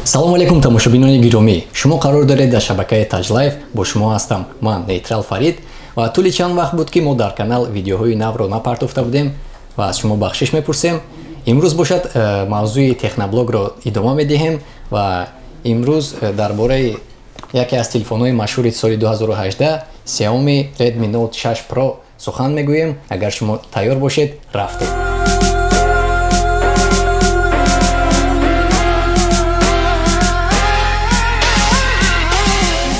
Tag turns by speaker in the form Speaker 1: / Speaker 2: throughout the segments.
Speaker 1: салому алейкум тамошобинони гиромӣ, шумо қарор доред дар шабакаи Таҷлайф. Бо шумо ҳастам ман Нейтрал Фарид ва тӯли чанд вақт буд ки мо дар канал видеоҳои навро напартофта будем ва аз шумо бахшиш мепурсем. имрӯз бошад мавзӯи техноблогро идома медиҳем ва имрӯз дар бораи яке аз телефонҳои машҳури соли 2018 Xiaomi Redmi Note 6 Pro сухан мегӯем. Агар шумо тайёр бошед, рафтем.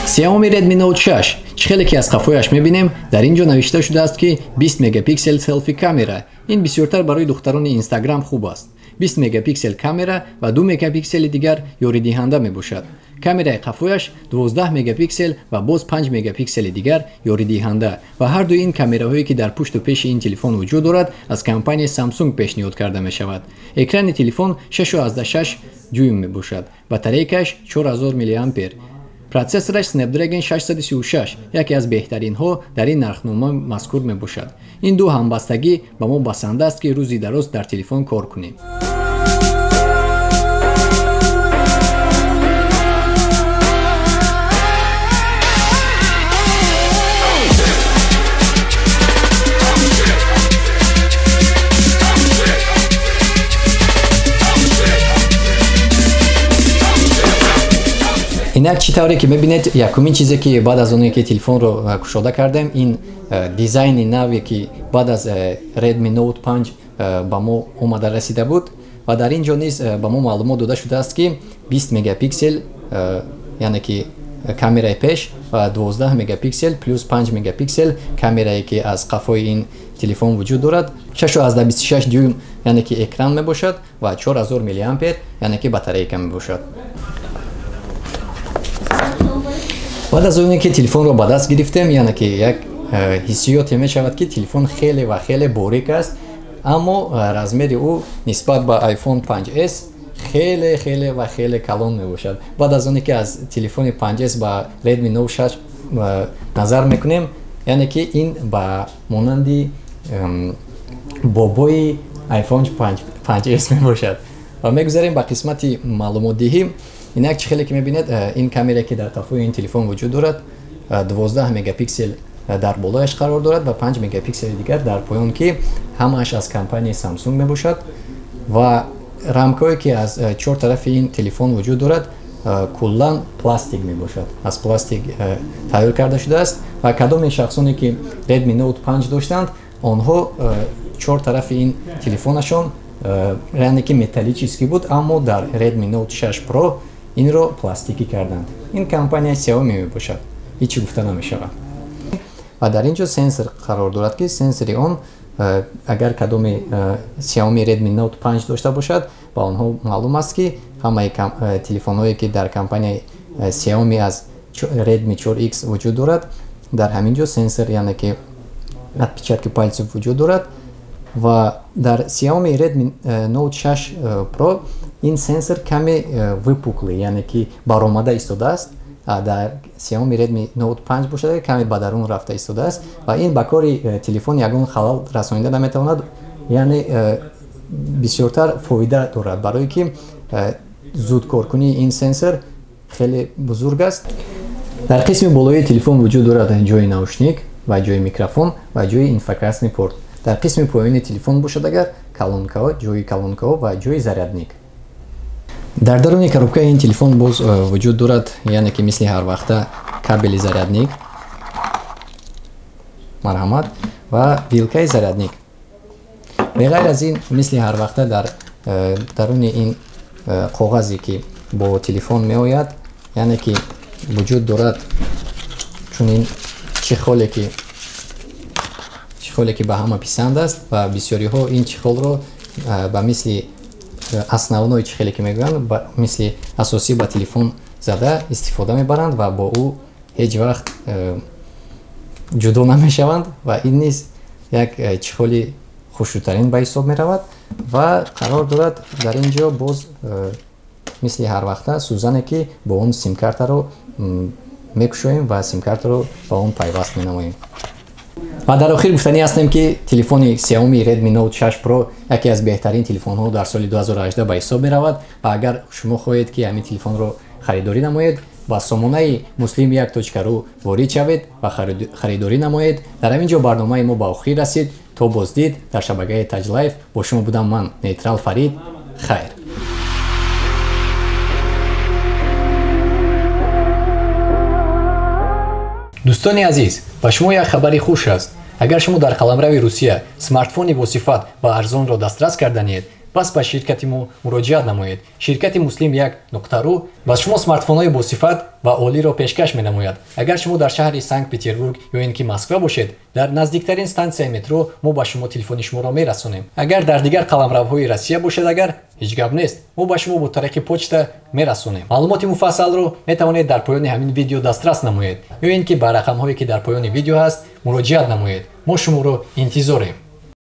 Speaker 1: Xiaomi Redmi Note 6 чихеле ки аз қафояш мебинем, дар ин ҷо навишта шудааст ки 20 мегапиксел селфи камера. Ин бисёртар барои духтарони Instagram хуб аст. 20 мегапиксел камера ва 2 мегапиксели дигар ёридиҳанда мебошад. Камераи қафояш 12 мегапиксел ва боз 5 мегапиксели дигар ёридиҳанда ва ҳарду ин камераҳое ки дар пушту пеши ин телефон вуҷуд дорад аз компанияи Samsung пешниҳод карда мешавад. Экрани телефон 6.6 дюйм мебошад. Батарейкаш 4000 мАh. Процессораш Snapdragon 636, яке аз беҳтаринҳо дар ин нархнома мазкур мебошад. Ин ду ҳамбастагӣ ба мо басанда аст ки рӯзи дароз дар телефон кор кунем. Инак чӣ тавре ки мебинед, якумин чизе ки баъд аз оне ки телефонро кушода кардем, ин дизайни наве ки баъд аз Redmi Note 5 ба мо омада расида буд ва дар ин ҷо низ ба мо маълумот дода шудааст ки 20 мегапиксел яъне ки камераи пеш ва 12 мегапиксел плюс 5 мегапиксел камерае ки аз қафои ин телефон вуҷуд дорад. 6.26 дюйм яъне ки экран мебошад ва 4000 мАh яъне ки батарейка мебошад. баъд аз оне ки телефонро ба даст гирифтем, яъне ки як ҳиссиёте мешавад ки телефон хеле ва хеле борик аст, аммо размери ӯ нисбат ба iPhone 5s хеле ва хеле калон мебошад. баъд аз оне ки аз телефони 5s ба Redmi Note 6 назар мекунем, яъне ки ин ба монанди бобои iPhone 5s мебошад. ва мегузарем ба қисмати маълумотдиҳӣ. Инак чихеле ки мебинед, ин камера ки дар қафои ин телефон вуҷуд дорад 12 мегапиксел дар болояш қарор дорад ва 5 мегапиксели дигар дар поён ки ҳамааш аз компанияи Samsung мебошад ва рамкое ки аз чор тарафи ин телефон вуҷуд дорад куллан пластик мебошад, аз пластик тайёр карда шудааст ва кадоме шахсоне ки Redmi Note 5 доштанд, онҳо чор тарафи ин телефонашон яъне ки металлически буд, аммо дар Redmi Note 6 Pro инро пластикӣ карданд. Ин компания Xiaomi мебошад, ҳичи гуфта намешавад. ва дар ин ҷо сенсор қарор дорад ки сенсори он агар кадоме Xiaomi Redmi Note 5 дошта бошад, ба онҳо маълум аст ки ҳамаи телефонҳое ки дар компанияи Xiaomi аз Redmi 4X вуҷуд дорад, дар ҳамин ҷо сенсор яъне ки отпечатки пальцев вуҷуд дорад ва дар Xiaomi Redmi Note 6 Pro ин сенсор каме выпукле, яъне ки баромада истодааст, а дар Xiaomi Redmi Note 5 бошад каме ба дарун рафта истодааст ва ин ба кори телефон ягон халал расонида наметавонад, яъне бисёртар фоида дорад, барое ки зудкоркунии ин сенсор хеле бузург аст. дар қисми болои телефон вуҷуд дорад ҷои наушник ва ҷои микрофон ва ҷои инфокасни порт. дар қисми поёни телефон бошад агар калонкаҳо, ҷои калонкаҳо ва ҷои зарядник. дар даруни коробкаи ин телефон боз вуҷуд дорад, яъне ки мисли ҳар вақта кабели зарядник, марҳамат, ва вилкаи зарядник. беғайр аз ин, мисли ҳар вақта дар даруни ин коғазе ки бо телефон меояд, яъне ки вуҷуд дорад чунин чихоле ки ба ҳама писанд аст ва бисёриҳо ин чихолро ба мисли основной чихеле ки мегӯянд, мисли асосӣ ба телефон зада истифода мебаранд ва бо ӯ ҳеҷ вақт ҷудо намешаванд ва ин низ як чихоли хушрӯтарин ба ҳисоб меравад ва қарор дорад дар ин ҷо боз мисли ҳар вақта сӯзане ки бо он симкартаро мекушоем ва симкартаро ба он пайваст менамоем. و در آخر گفتنی هستم که تلفن Xiaomi Redmi Note 6 Pro یکی از بهترین تلفن ها در سال 2018 به حساب می رود و اگر شما خواهید که همین تلفن رو خریداری نمایید با سامانه muslim 1.ru وارد شوید و خریداری نمایید. در همینجا برنامه ما به آخر رسید. تا بازدید در شبکه تاج لایف با شما بودم من نیترال فرید. خیر. دوستان عزیز، با شما یک خبری خوش است. اگر شما در قلمرو روسیه سمارتفونی با صفت و ارزان را دسترس کردنید، پس به شرکت ما مراجعه نمایید. شرکت muslim 1.ru با شما سمارتفون‌های با صفت و عالی را پیشکش می‌نماید. اگر شما در شهر سنت پترزبورگ یا اینکه مسکو باشید، در نزدیکترین استانسیه مترو ما با شما تلفن شما را می‌رسانیم. اگر در دیگر قلمروهای روسیه باشید، اگر هیچ گپ نیست، ما با شما با طریق پوچت می‌رسانیم. معلومات مفصل رو می‌توانید در پایان همین ویدیو دسترس نمایید یا اینکه به رقم‌هایی که در پایان ویدیو هست مراجعه نمایید. ما شما رو انتظاریم.